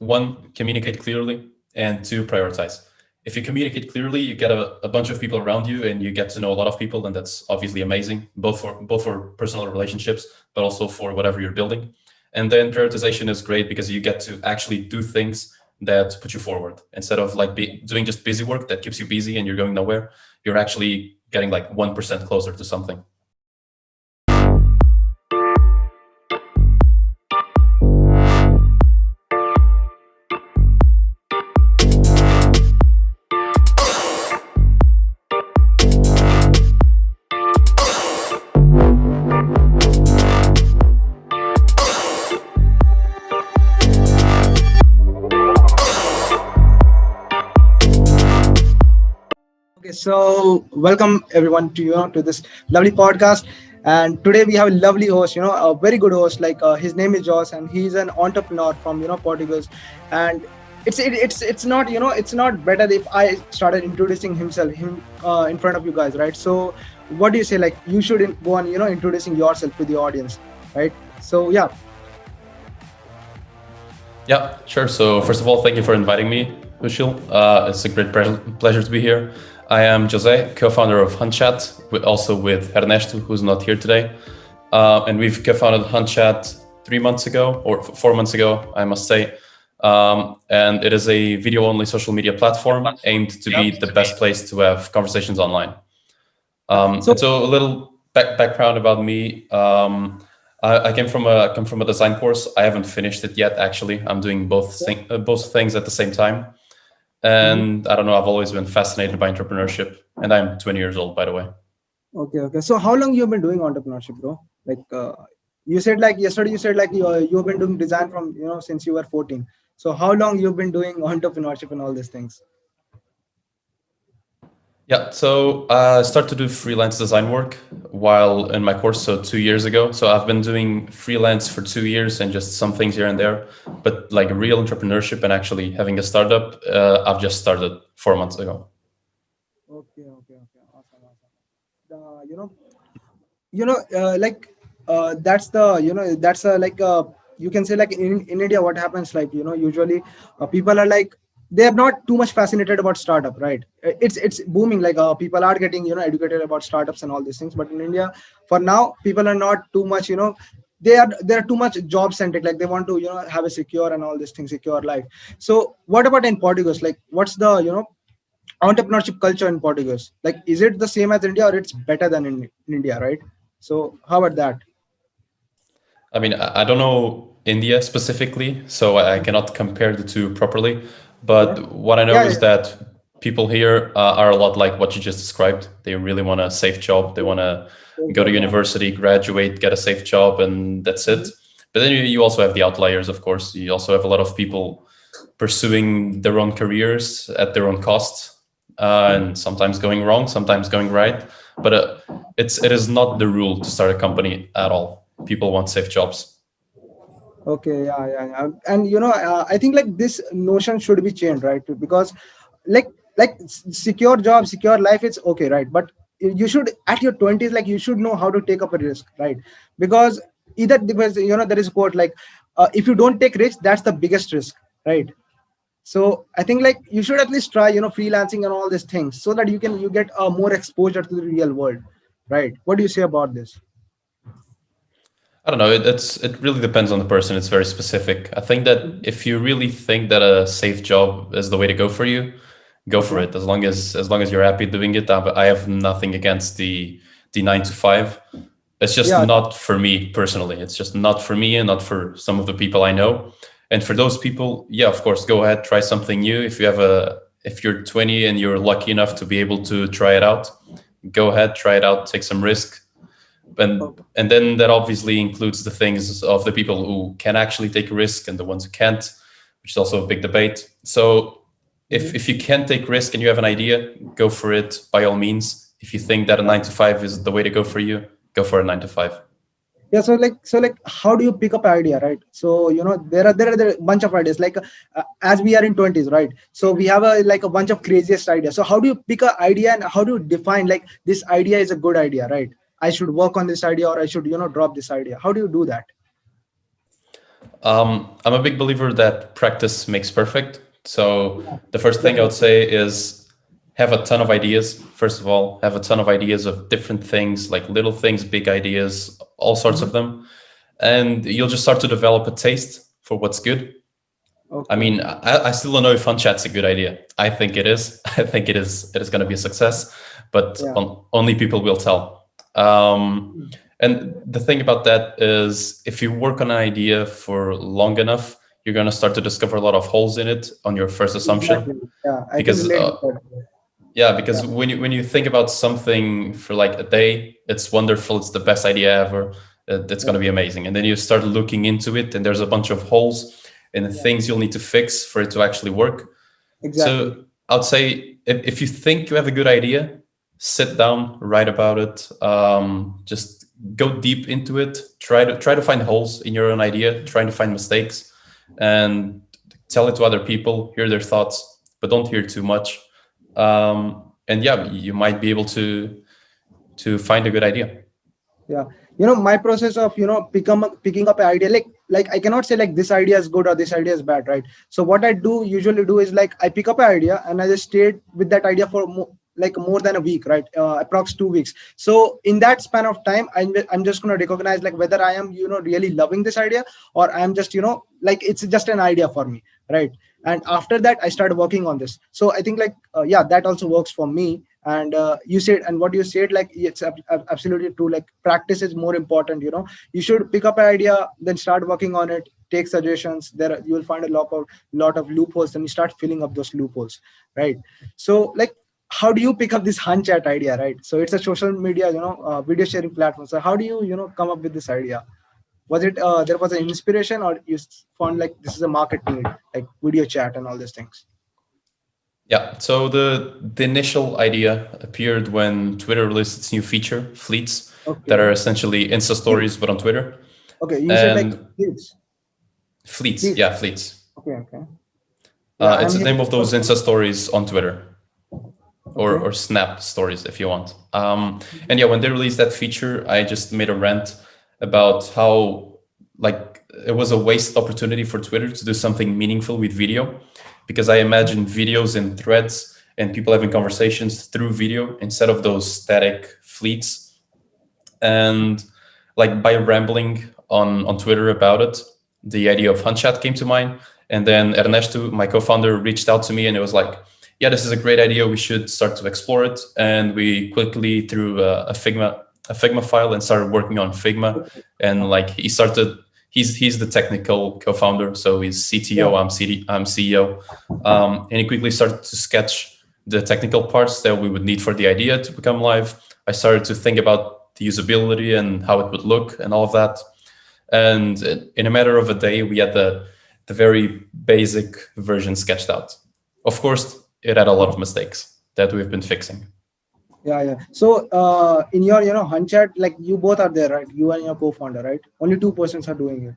one, communicate clearly, and two, prioritize. If you communicate clearly, you get a bunch of people around you and you get to know a lot of people, and that's obviously amazing, both for personal relationships, but also for whatever you're building. And then prioritization is great because you get to actually do things that put you forward instead of like doing just busy work that keeps you busy and you're going nowhere. You're actually getting like 1% closer to something. Okay, so welcome everyone to to this lovely podcast. And today we have a lovely host, a very good host. His name is Josh, and he's an entrepreneur from Portugal. And it's not it's not better if I started introducing him in front of you guys, right? So what do you say? Like you should go on introducing yourself to the audience, right? So yeah. Yeah, sure. So first of all, thank you for inviting me, Rushil. It's a great pleasure to be here. I am Jose, co-founder of hunchat, also with Ernesto, who's not here today. And we've co-founded hunchat 3 months ago, or 4 months ago, I must say. And it is a video-only social media platform aimed to be the best place to have conversations online. And so a little background about me. I come from a design course. I haven't finished it yet. Actually, I'm doing both things at the same time. And I don't know. I've always been fascinated by entrepreneurship, and I'm 20 years old, by the way. Okay. So how long you've been doing entrepreneurship, bro? You said like yesterday, you said like you've been doing design from since you were 14. So how long you've been doing entrepreneurship and all these things? Yeah, so I started to do freelance design work while in my course, so 2 years ago. So I've been doing freelance for 2 years and just some things here and there. But like real entrepreneurship and actually having a startup, I've just started 4 months ago. Okay. Awesome. That's the that's you can say like in India what happens like usually people are like they are not too much fascinated about startup, right? It's booming, like people are getting educated about startups and all these things, but in India for now people are not too much they're too much job centric, like they want to have a secure and all these things, secure life. So what about in Portugal? Like what's the entrepreneurship culture in Portugal? Like, is it the same as India or it's better than in India, right? So how about that? I mean, I don't know India specifically, so I cannot compare the two properly. Okay. But what I know Yeah, is that people here are a lot like what you just described. They really want a safe job. They want to same go to job, yeah. university, graduate, get a safe job, and that's it. But then you also have the outliers, of course. You also have a lot of people pursuing their own careers at their own cost, and sometimes going wrong, sometimes going right. But it is not the rule to start a company at all. People want safe jobs. Okay, yeah. And I think like this notion should be changed, right? Because like secure job, secure life, it's okay, right? But you should at your 20s, like you should know how to take up a risk, right? Because either because there is a quote like if you don't take risks, that's the biggest risk, right? So I think like you should at least try freelancing and all these things so that you get more exposure to the real world, right? What do you say about this? I don't know. It really depends on the person. It's very specific. I think that if you really think that a safe job is the way to go for you, go for Okay. it. As long as you're happy doing it. I have nothing against the 9 to 5. It's just Yeah. not for me personally. It's just not for me and not for some of the people I know. And for those people, yeah, of course, go ahead, try something new. If you're 20 and you're lucky enough to be able to try it out, go ahead, try it out, take some risk. And then that obviously includes the things of the people who can actually take a risk and the ones who can't, which is also a big debate. So Okay. if you can take risk and you have an idea, go for it by all means. If you think that a 9 to 5 is the way to go for you, go for a 9 to 5. Yeah, so like how do you pick up idea, right? So there are a bunch of ideas, like as we are in 20s, right? So we have a bunch of craziest ideas. So how do you pick an idea and how do you define like this idea is a good idea, right? I should work on this idea or I should drop this idea. How do you do that? I'm a big believer that practice makes perfect. So Yeah, the first thing I would definitely. say is have a ton of ideas. First of all, have a ton of ideas of different things, like little things, big ideas, all sorts Hmm. of them. And you'll just start to develop a taste for what's good. I Okay. mean, I still don't know if fun chat's a good idea. I think it is. I think it is. It is going to be a success, but Yeah. only people will tell. And the thing about that is, if you work on an idea for long enough, you're going to start to discover a lot of holes in it on your first assumption. Exactly. Yeah, I can Because relate with that. yeah, Yeah. because when you think about something for like a day, it's wonderful. It's the best idea ever. It's going Yeah. to be amazing. And then you start looking into it, and there's a bunch of holes and Yeah. things you'll need to fix for it to actually work. Exactly. So I'd say if you think you have a good idea, sit down, write about it. Just go deep into it. Try to find holes in your own idea. Trying to find mistakes, and tell it to other people. Hear their thoughts, but don't hear too much. And yeah, you might be able to find a good idea. Yeah, my process of picking up an idea, like I cannot say like this idea is good or this idea is bad, right? So what I do usually do is like I pick up an idea and I just stayed with that idea for like more than a week, right? Approx 2 weeks. So in that span of time, I'm just going to recognize like whether I am really loving this idea, or I'm just like it's just an idea for me, right? And after that I started working on this. So I think like yeah, that also works for me. And you said, and what you said, like it's absolutely true, like practice is more important. You should pick up an idea, then start working on it, take suggestions. You will find a lot of loopholes, and you start filling up those loopholes, right? So like, how do you pick up this hunchat idea, right? So it's a social media video sharing platform. So how do you come up with this idea? Was it there was an inspiration, or you found like this is a market need, like video chat and all these things? Yeah. So the initial idea appeared when Twitter released its new feature, fleets, that Okay. are essentially Insta stories but on Twitter. Okay, you said like And kids. fleets, Please. yeah, fleets. Okay, okay. Yeah, It's I'm the here. name of those Insta stories on Twitter, or Okay. or Snap stories if you want. And yeah, when they released that feature, I just made a rant about how like it was a waste opportunity for Twitter to do something meaningful with video, because I imagine videos and threads and people having conversations through video instead of those static fleets. And like by rambling on Twitter about it, the idea of hunchat came to mind. And then Ernesto, my co-founder, reached out to me and it was like, yeah, this is a great idea, we should start to explore it. And we quickly threw a Figma file and started working on Figma. And like he's the technical co-founder, so he's Yeah. CTO, I'm CEO. And he quickly started to sketch the technical parts that we would need for the idea to become live. I started to think about the usability and how it would look and all of that. And in a matter of a day, we had the very basic version sketched out. Of course, it had a lot of mistakes that we've been fixing. Yeah, yeah. So in your hunchat, like you both are there, right? You and your co-founder, right? Only two persons are doing it,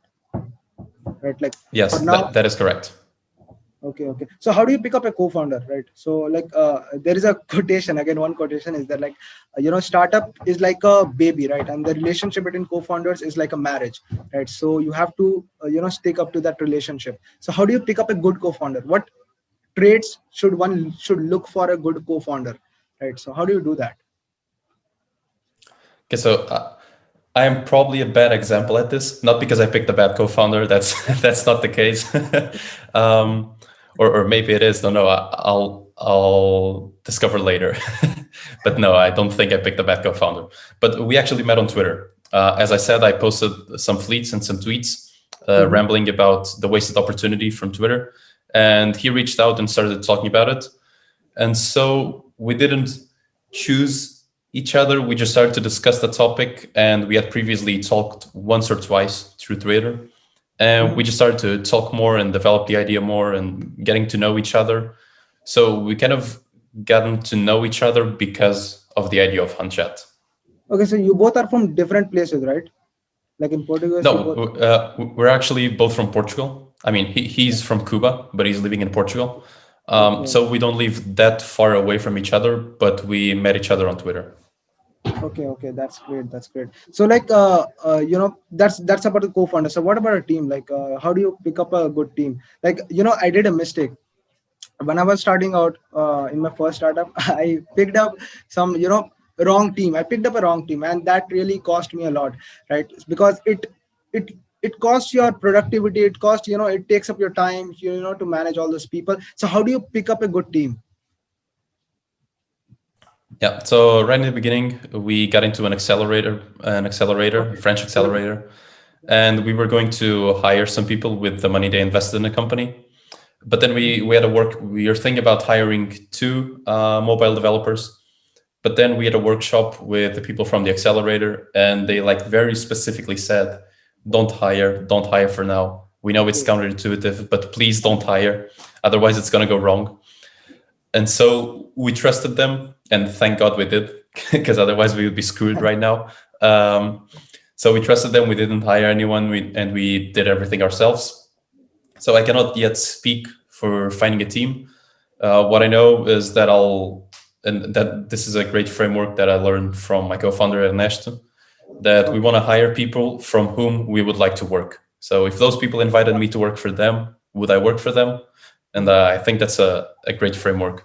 right? Like for Yes, now. that is correct. Okay, okay. So how do you pick up a co-founder, right? So like there is a quotation, again, one quotation is that like startup is like a baby, right? And the relationship between co-founders is like a marriage, right? So you have to stick up to that relationship. So how do you pick up a good co-founder? What traits should look for a good co-founder, right? So how do you do that? Okay, so I am probably a bad example at this, not because I picked a bad co-founder. That's that's not the case. um, or maybe it is. Don't know. I'll discover later. But no, I don't think I picked a bad co-founder. But we actually met on Twitter. As I said, I posted some fleets and some tweets Mhm. rambling about the wasted opportunity from Twitter, and he reached out and started talking about it. And so we didn't choose each other. We just started to discuss the topic, and we had previously talked once or twice through Twitter. And we Mhm. just started to talk more and develop the idea more and getting to know each other. So we kind of gotten to know each other because of the idea of Hunchat. Okay, so you both are from different places, right? Like in Portugal, you No, both. we're actually both from Portugal. I mean, he's from Cuba, but he's living in Portugal. Okay. So we don't live that far away from each other, but we met each other on Twitter. Okay, that's great. That's great. So like that's about the co-founder. So what about a team? Like how do you pick up a good team? Like I did a mistake when I was starting out in my first startup. I picked up some wrong team. I picked up a wrong team, and that really cost me a lot, right? Because it it costs your productivity. It costs it takes up your time to manage all those people. So how do you pick up a good team? Yeah. So right in the beginning, we got into an accelerator, a Okay. French Yeah. accelerator, and we were going to hire some people with the money they invested in the company. But then we had to work. We were thinking about hiring two mobile developers. But then we had a workshop with the people from the accelerator, and they like very specifically said, don't hire for now. We know it's Okay. counterintuitive, but please don't hire. Otherwise, it's going to go wrong. And so we trusted them, and thank God we did, because otherwise we would be screwed right now. Um, so we trusted them. We didn't hire anyone, and we did everything ourselves. So I cannot yet speak for finding a team. What I know is that and that this is a great framework that I learned from my co-founder Ernesto, that we Okay. want to hire people from whom we would like to work. So if those people invited me to work for them, would I work for them? And I think that's a great framework.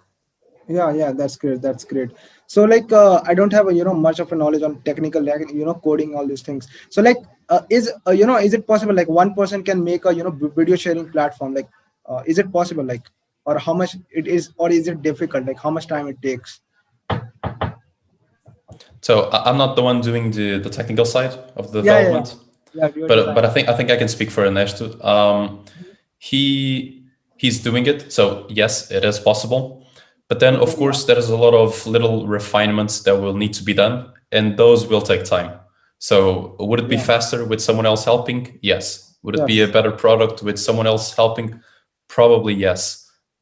Yeah, that's great. That's great. So like I don't have a much of a knowledge on technical, like coding, all these things. So like is it possible like one person can make a video sharing platform? Like is it possible, like, or how much it is, or is it difficult, like how much time it takes? So I'm not the one doing the technical side of the Yeah. development, Yeah, your but design. I think I can speak for Ernesto. He he's doing it, so yes, it is possible. But then, Okay. of course, there is a lot of little refinements that will need to be done, and those will take time. So, would it be Yeah. faster with someone else helping? Yes. Would it be a Yes. better product with someone else helping? Probably yes.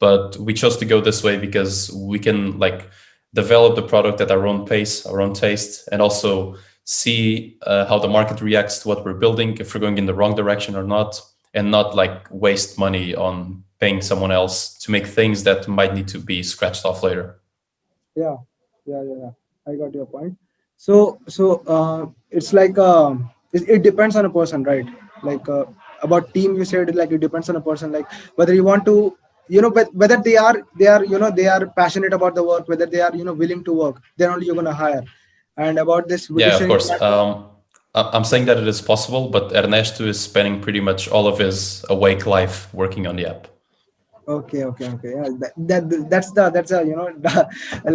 But we chose to go this way because we can like develop the product at our own pace, our own taste, and also see how the market reacts to what we're building, if we're going in the wrong direction or not, and not like waste money on paying someone else to make things that might need to be scratched off later. Yeah, yeah. I got your point. So it's like it depends on a person, right? Like about team, you said like it depends on a person, like whether you want to, whether they are they are passionate about the work, whether they are willing to work, then only you're gonna hire. And about this video Yeah, of sharing course. platform. I'm saying that it is possible, but Ernesto is spending pretty much all of his awake life working on the app. Okay. Yeah, that's a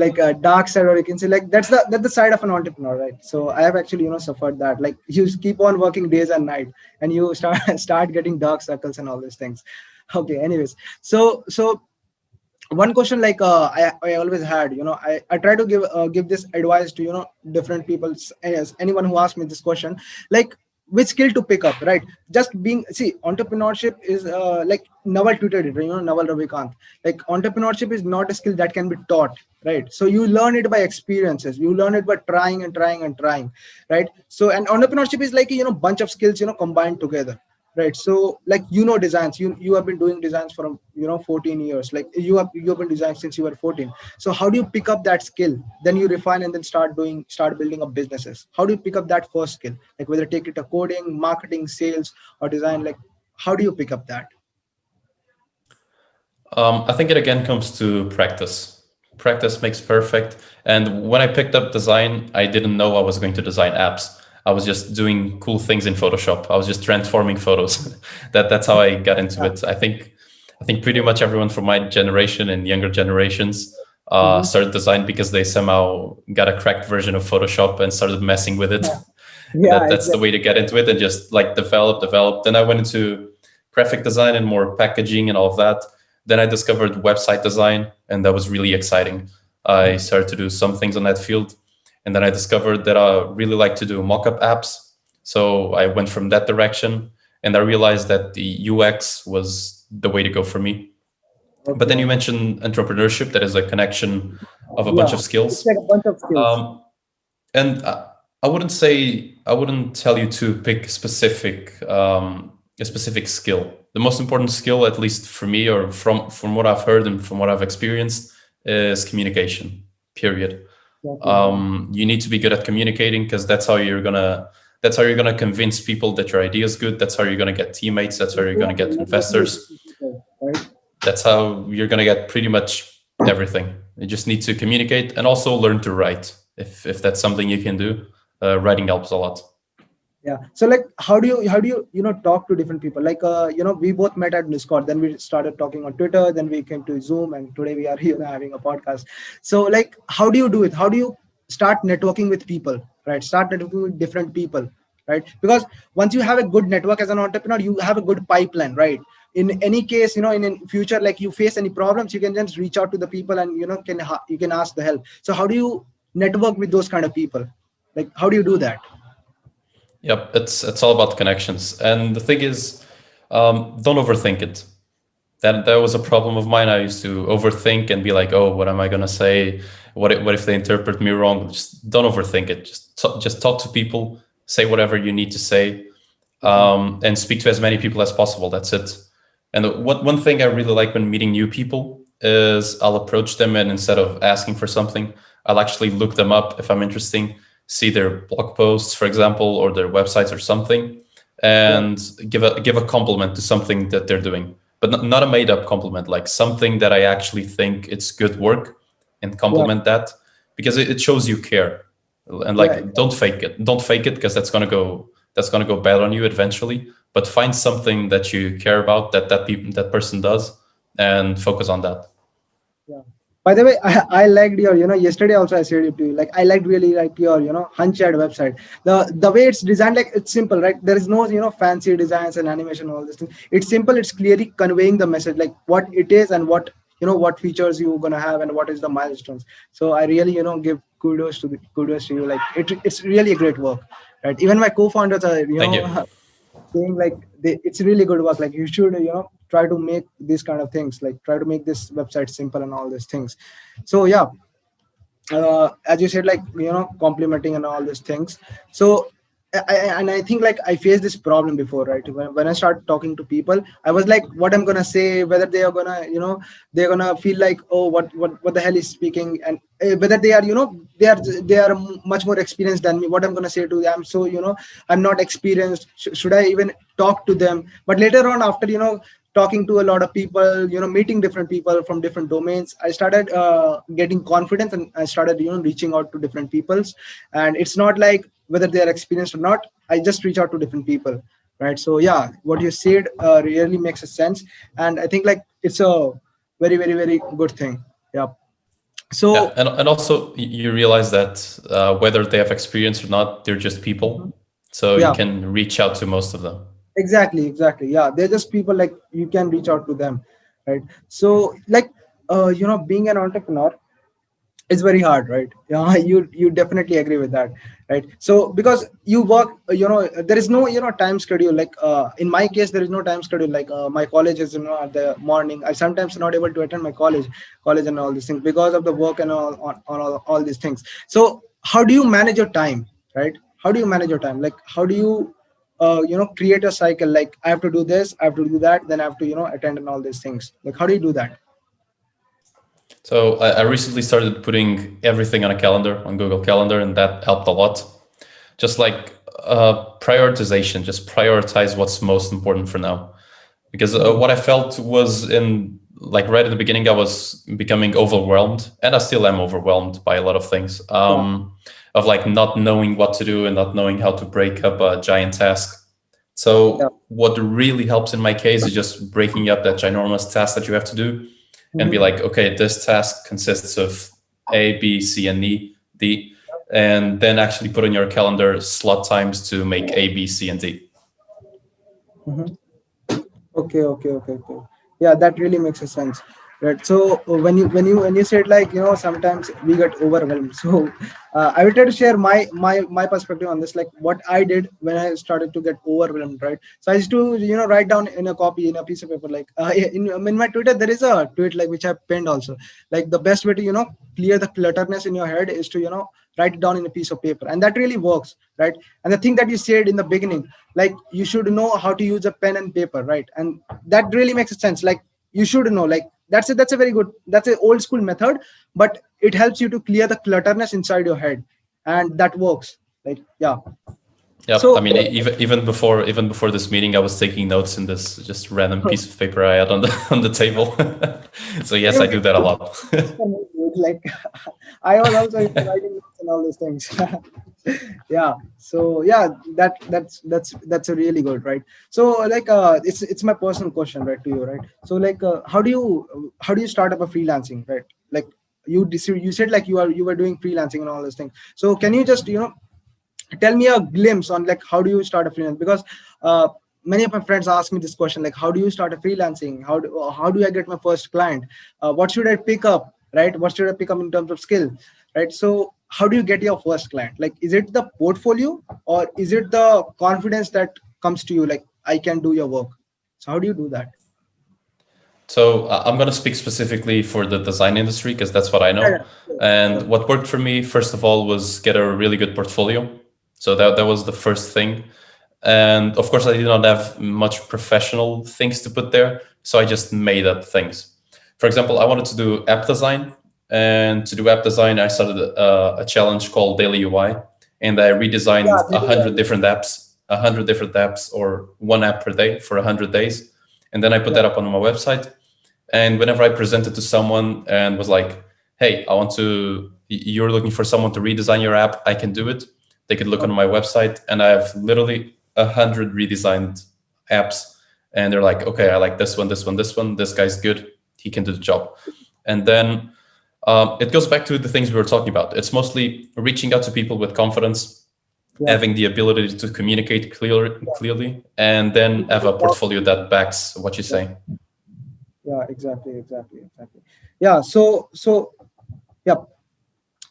like a dark side, or you can say like that's the side of an entrepreneur, right? So I have actually suffered that. Like you keep on working days and night, and you start start getting dark circles and all these things. Okay. Anyways, so one question like I always had, I try to give this advice to different people, as anyone who asks me this question, like which skill to pick up, right? Just being, see, entrepreneurship is like Naval tweeted it, Naval Ravikant, like entrepreneurship is not a skill that can be taught, right? So you learn it by experiences, you learn it by trying and trying and trying, right? So, and entrepreneurship is like bunch of skills combined together, right? So like designs, you have been doing designs for 14 years, like you have been designing since you were 14. So how do you pick up that skill, then you refine and then start building up businesses? How do you pick up that first skill, like whether take it to coding, marketing, sales, or design? Like how do you pick up that? I think it again comes to practice. Practice makes perfect. And when I picked up design, I didn't know I was going to design apps. I was just doing cool things in Photoshop. I was just transforming photos. That's how I got into Yeah. it. I think pretty much everyone from my generation and younger generations Mhm. started design because they somehow got a cracked version of Photoshop and started messing with it. And Yeah, that's the way exactly. to get into it and just like develop. Then I went into graphic design and more packaging and all of that. Then I discovered website design, and that was really exciting. I started to do some things on that field, and then I discovered that I really like to do mock-up apps. So I went from that direction, and I realized that the UX was the way to go for me. But then you Okay. mentioned entrepreneurship, that is a connection of a bunch Yeah, of it's skills. like a bunch of skills. Um, and I wouldn't tell you to pick a specific skill. The most important skill, at least for me, or from what I've heard and from what I've experienced, is communication. Period. Exactly. Yeah. You need to be good at communicating, because that's how you're gonna convince people that your idea is good. That's how you're gonna get teammates. That's how you're gonna Exactly. get Networking with investors. different people, right? That's how you're gonna get pretty much everything. You just need to communicate and also learn to write. If that's something you can do, writing helps a lot. Yeah, so like how do you talk to different people, like we both met at Discord, then we started talking on Twitter, then we came to Zoom, and today we are here having a podcast. So like how do you do it, how do you start networking with people, right? Start networking with different people, right? Because once you have a good network as an entrepreneur, you have a good pipeline, right? In any case, in future, like you face any problems, you can just reach out to the people, and you can ask the help. So how do you network with those kind of people, like how do you do that? Yep, it's all about connections. And the thing is, don't overthink it. That was a problem of mine. I used to overthink and be like, "Oh, what am I gonna say? What if they interpret me wrong?" Just don't overthink it. Just talk to people. Say whatever you need to say, Okay. and speak to as many people as possible. That's it. And one thing I really like when meeting new people is I'll approach them, and instead of asking for something, I'll actually look them up if I'm interesting, see their blog posts, for example, or their websites or something, Yeah. and give a compliment to something that they're doing, but not a made up compliment, like something that I actually think it's good work, and Yeah. compliment that, because it shows you care. And Yeah. like, don't fake it, because that's gonna go bad on you eventually. But find something that you care about, that person does, and focus on that. Yeah. By the way, I liked your, yesterday also I said it to you. Like I liked really like your, hunchat website. The way it's designed, like it's simple, right? There is no, fancy designs and animation, all this thing. It's simple, it's clearly conveying the message, like what it is and what features you're gonna have and what is the milestones. So I really, give kudos to you. Like it's really a great work. Right. Even my co-founders are, Thank you. saying like it's really good work, like you should try to make these kind of things, like try to make this website simple and all these things. So yeah, as you said, like complimenting and all these things. So and I think like I faced this problem before, right? When I start talking to people, I was like, what I'm gonna say, whether they are gonna they're gonna feel like, oh, what the hell is speaking, and whether they are they are much more experienced than me, what I'm gonna say to them. So I'm not experienced, should I even talk to them? But later on, after talking to a lot of people, meeting different people from different domains, I started getting confidence, and I started reaching out to different peoples. And it's not like whether they are experienced or not, I just reach out to different people, right? So yeah, what you said really makes a sense. And I think like it's a very, very, very good thing. Yeah. Yeah, So and also you realize that whether they have experience or not, they're just mhm, people, so you yeah, can reach out to most of them. exactly, yeah, they're just people, like you can reach out to them, right? So like being an entrepreneur, it's very hard, right? Yeah, you definitely agree with that, right? So because you work, there is no time schedule, like in my case there is no time schedule, like my college is at the morning. I sometimes not able to attend my college and all these things because of the work and all these things. So how do you manage your time, right? How do you manage your time, like how do you create a cycle, like I have to do this, I have to do that, then I have to attend and all these things, like how do you do that? So I recently started putting everything on a calendar, on Google Calendar, and that helped a lot. Just like prioritization, just prioritize what's most important for now. Because Mhm. what I felt was, in like right at the beginning, I was becoming overwhelmed, and I still am overwhelmed by a lot of things. Yeah. Of like not knowing what to do and not knowing how to break up a giant task. Yeah. So what really helps in my case is just breaking up that ginormous task that you have to do, and be Mhm. like, okay, this task consists of A, B, C, and D, and then actually put on your calendar slot times to make A, B, C, and D. Mhm. Okay. Yeah, that really makes a sense, right? So when you said like sometimes we get overwhelmed. So I will try to share my perspective on this, like what I did when I started to get overwhelmed, right? So I used to write down in a copy, in a piece of paper, like in my Twitter there is a tweet like which I pinned also, like the best way to clear the clutterness in your head is to write it down in a piece of paper, and that really works, right? And the thing that you said in the beginning, like you should know how to use a pen and paper, right? And that really makes sense, like you should know, like That's a very good, that's an old school method, but it helps you to clear the clutterness inside your head, and that works. Like, yeah. Yep. I So mean, even before this meeting, I was taking notes in this just random piece of paper I had on the on the table. So yes, I do that a lot. it's for me, dude. Like, I was also writing notes and all these things. Yeah. So yeah, that's a really good, right? So like, it's my personal question, right, to you, right? So like, how do you start up a freelancing, right? Like, you said like you were doing freelancing and all those things. So can you just, tell me a glimpse on like how do you start a freelance, because many of my friends ask me this question, like how do you start a freelancing, how do I get my first client, what should I pick up, right? What should I pick up in terms of skill, right? So how do you get your first client? Like, is it the portfolio, or is it the confidence that comes to you, like I can do your work? So how do you do that? So I'm going to speak specifically for the design industry because that's what I Yeah, yeah, know. sure, And sure. what worked for me, first of all, was get a really good portfolio. So that was the first thing. And of course, I did not have much professional things to put there. So I just made up things. For example, I wanted to do app design. And to do app design, I started a challenge called Daily UI. And I Yeah, redesigned there you go. a hundred different apps, or one app per day for 100 days. And then I put Yeah, that up on my website. And whenever I presented to someone and was like, hey, you're looking for someone to redesign your app, I can do it. They could look on okay, my website, and I have literally 100 redesigned apps. And they're like, okay, I like this one, this one, this one. This guy's good. He can do the job. And then it goes back to the things we were talking about. It's mostly reaching out to people with confidence, yeah, having the ability to communicate clearly, and then have people a to talk portfolio to. that backs what you Yeah, say. yeah, exactly. Yeah, so yeah.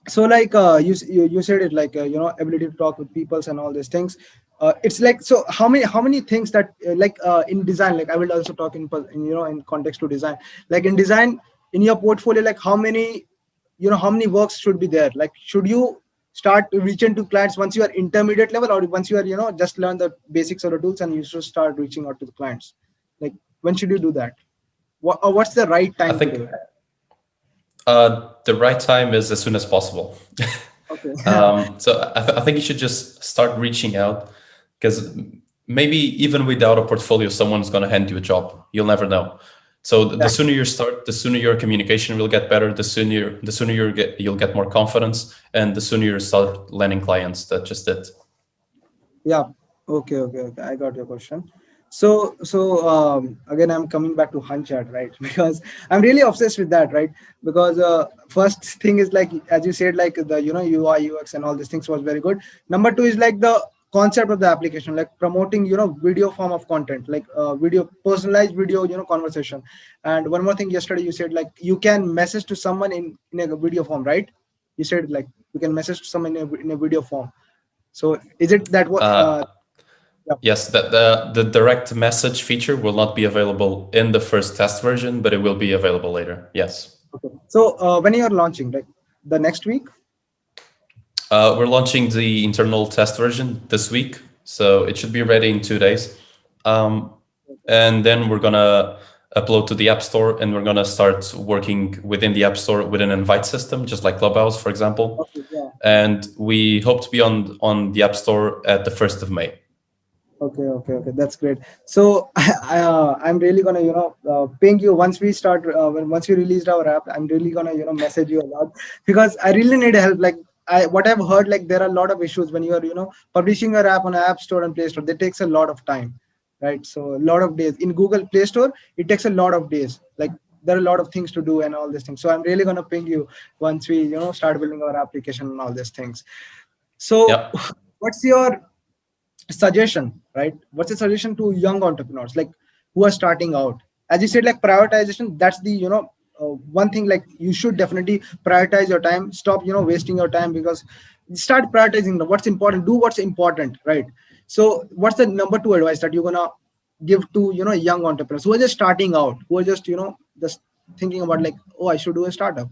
So like, you said it, like, ability to talk with peoples and all these things. It's like, so how many things that, like, in design, like I will also talk in context to design, like in design, in your portfolio, like how many works should be there, like should you start reaching to clients once you are intermediate level, or once you are, just learn the basics of the tools and you should start reaching out to the clients? Like, when should you do that? Or what's the right I time to think do it? the right time is as soon as possible. Okay. So I think you should just start reaching out, because maybe even without a portfolio, someone's going to hand you a job. You'll never know. So the Exactly. sooner you start, the sooner your communication will get better. The sooner you'll get more confidence, and the sooner you start landing clients. That's just it. Yeah. Okay. I got your question. So again, I'm coming back to hunchat, right? Because I'm really obsessed with that, right? Because first thing is, like, as you said, like the UI UX and all these things was very good. Number two is like the concept of the application, like promoting video form of content, like video, personalized video, conversation. And one more thing, yesterday you said like you can message to someone in a video form, right? You said like you can message to someone in a video form. So is it that what? Uh, Yeah. yes, that the direct message feature will not be available in the first test version, but it will be available later. Yes. Okay. So when you are launching, like the next week? We're launching the internal test version this week, so it should be ready in 2 days. Um, and then we're gonna upload to the App Store, and we're gonna start working within the App Store with an invite system, just like Clubhouse, for example. Okay. Yeah. And we hope to be on the App Store at the 1st of May. Okay. That's great. So I'm really gonna ping you once we start, once we released our app. I'm really gonna message you a lot, because I really need help. Like, what I've heard, like there are a lot of issues when you are publishing your app on App Store and Play Store. That takes a lot of time, right? So a lot of days in Google Play Store, it takes a lot of days. Like, there are a lot of things to do and all these things. So I'm really gonna ping you once we start building our application and all these things. So Yep. what's your suggestion, right? What's a suggestion to young entrepreneurs, like who are starting out? As you said, like prioritization, that's the one thing, like you should definitely prioritize your time. Stop wasting your time, because start prioritizing what's important. Do what's important, right? So what's the number two advice that you're gonna give to young entrepreneurs who are just starting out, who are just just thinking about, like, oh, I should do a startup?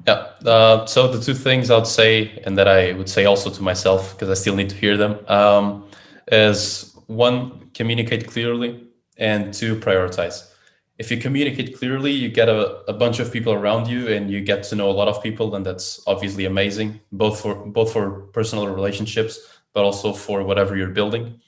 Yeah. So the two things I would say, and that I would say also to myself, because I still need to hear them, is one, communicate clearly, and two, prioritize. if you communicate clearly, you get a bunch of people around you and you get to know a lot of people, and that's obviously amazing, both for personal relationships, but also for whatever you're building.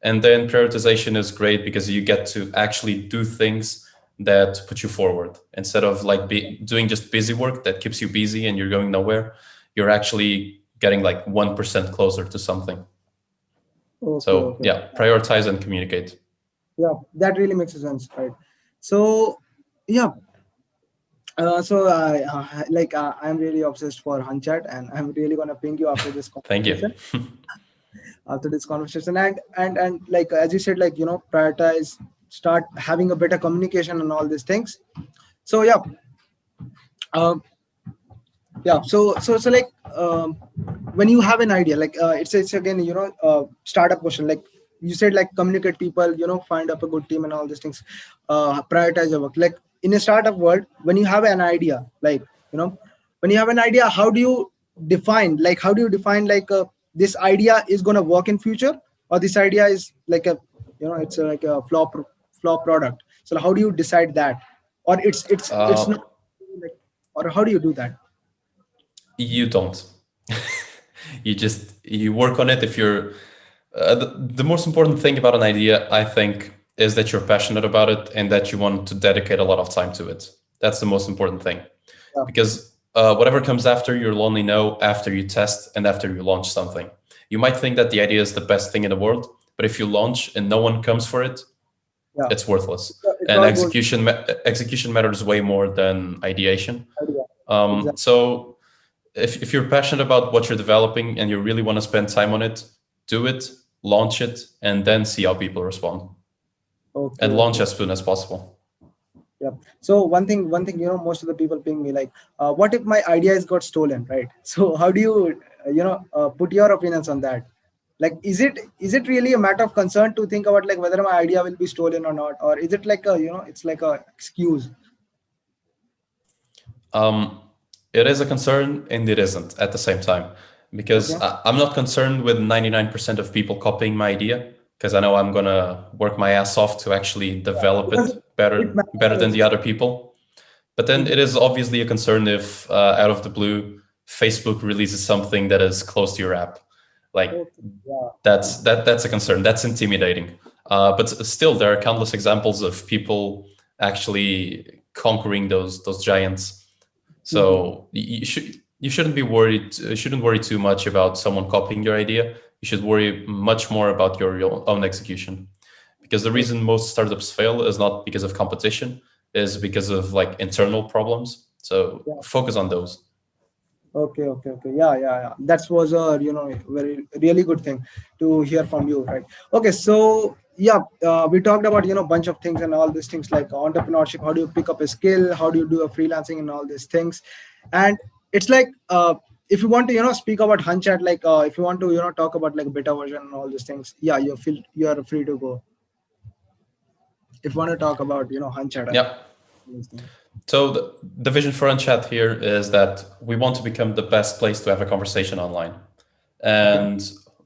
And then prioritization is great because you get to actually do things that put you forward instead of like doing just busy work that keeps you busy and you're going nowhere. You're actually getting like 1% closer to something. Okay, So okay. yeah, prioritize and communicate. Yeah, that really makes sense, right? So yeah, I'm really obsessed for hunchat, and I'm really gonna ping you after this Thank you. conversation. And like as you said, like prioritize, start having a better communication and all these things. So yeah, um, so like when you have an idea, like it's again startup question, like you said, like communicate people, find up a good team and all these things, prioritize your work. Like in a startup world, when you have an idea, like you know when you have an idea, how do you define like this idea is going to work in future, or this idea is like a it's like a flop product. So how do you decide that, or it's not Uh, like, or how do you do that? you don't. You work on it if you're the most important thing about an idea, I think, is that you're passionate about it and that you want to dedicate a lot of time to it. That's the most important thing, Yeah. because whatever comes after, you'll only know after you test and after you launch something. You might think that the idea is the best thing in the world, but if you launch and no one comes for it, Yeah, it's worthless. it's And all goes execution matters way more than ideation. idea. Exactly. So if you're passionate about what you're developing and you really want to spend time on it, do it, launch it, and then see how people respond. Okay, And launch okay. as soon as possible. Yeah. So one thing, most of the people ping me like, what if my idea is got stolen, right? So how do you, put your opinions on that? Like, is it really a matter of concern to think about like whether my idea will be stolen or not, or is it like a, it's like a excuse? Um, it is a concern and it isn't at the same time, Okay. because I'm not concerned with 99% of people copying my idea, because I know I'm gonna work my ass off to actually develop Because it it better than matters. the other people. But then it is obviously a concern if out of the blue Facebook releases something that is close to your app. Like Okay. Yeah. Yeah. that's a concern. That's intimidating. But still, there are countless examples of people actually conquering those giants. Mhm. So you shouldn't be worried. Shouldn't worry too much about someone copying your idea. You should worry much more about your own execution, because the reason most startups fail is not because of competition, is because of like internal problems. So Yeah. focus on those. Okay, okay, okay. Yeah, yeah, yeah. That was a very really good thing to hear from you, right? Okay, so yeah, we talked about bunch of things and all these things like entrepreneurship. How do you pick up a skill? How do you do a freelancing and all these things? And it's like if you want to speak about hunchat, like if you want to talk about like beta version and all these things, yeah, you're free to go. If you want to talk about hunchat and Yeah. all these things. So the vision for Unchat here is that we want to become the best place to have a conversation online. Okay. And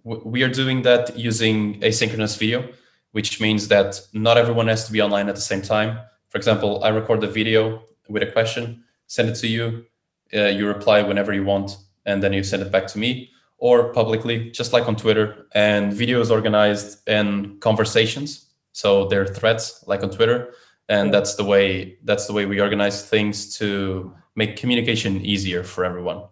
we are doing that using asynchronous video, which means that not everyone has to be online at the same time. For example, I record the video with a question, send it to you, you reply whenever you want, and then you send it back to me, or publicly, just like on Twitter. And video is organized in conversations, so they're threads like on Twitter, and Yeah. that's the way we organize things to make communication easier for everyone.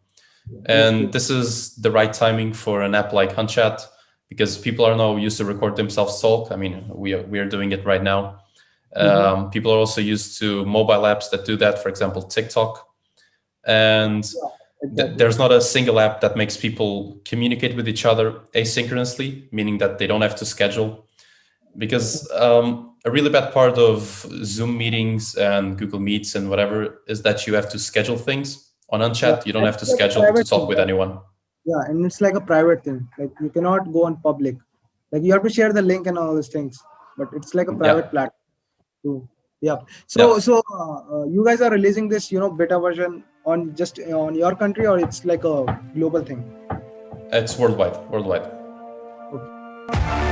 Understood. And this is the right timing for an app like Hunchat, because people are now used to record themselves talk. I mean, we are doing it right now. Mm-hmm. People are also used to mobile apps that do that, for example, TikTok. And Yeah, exactly. there's not a single app that makes people communicate with each other asynchronously, meaning that they don't have to schedule. Because a really bad part of Zoom meetings and Google Meets and whatever is that you have to schedule things. On Yeah, Unchat, you don't and have to it's like a schedule to private talk thing, with right? anyone. Yeah, and it's like a private thing. Like you cannot go on public. Like you have to share the link and all these things. But it's like a Yeah, private platform too. Yeah. So yeah. you guys are releasing this beta version on just on your country, or it's like a global thing? It's worldwide, worldwide. Okay.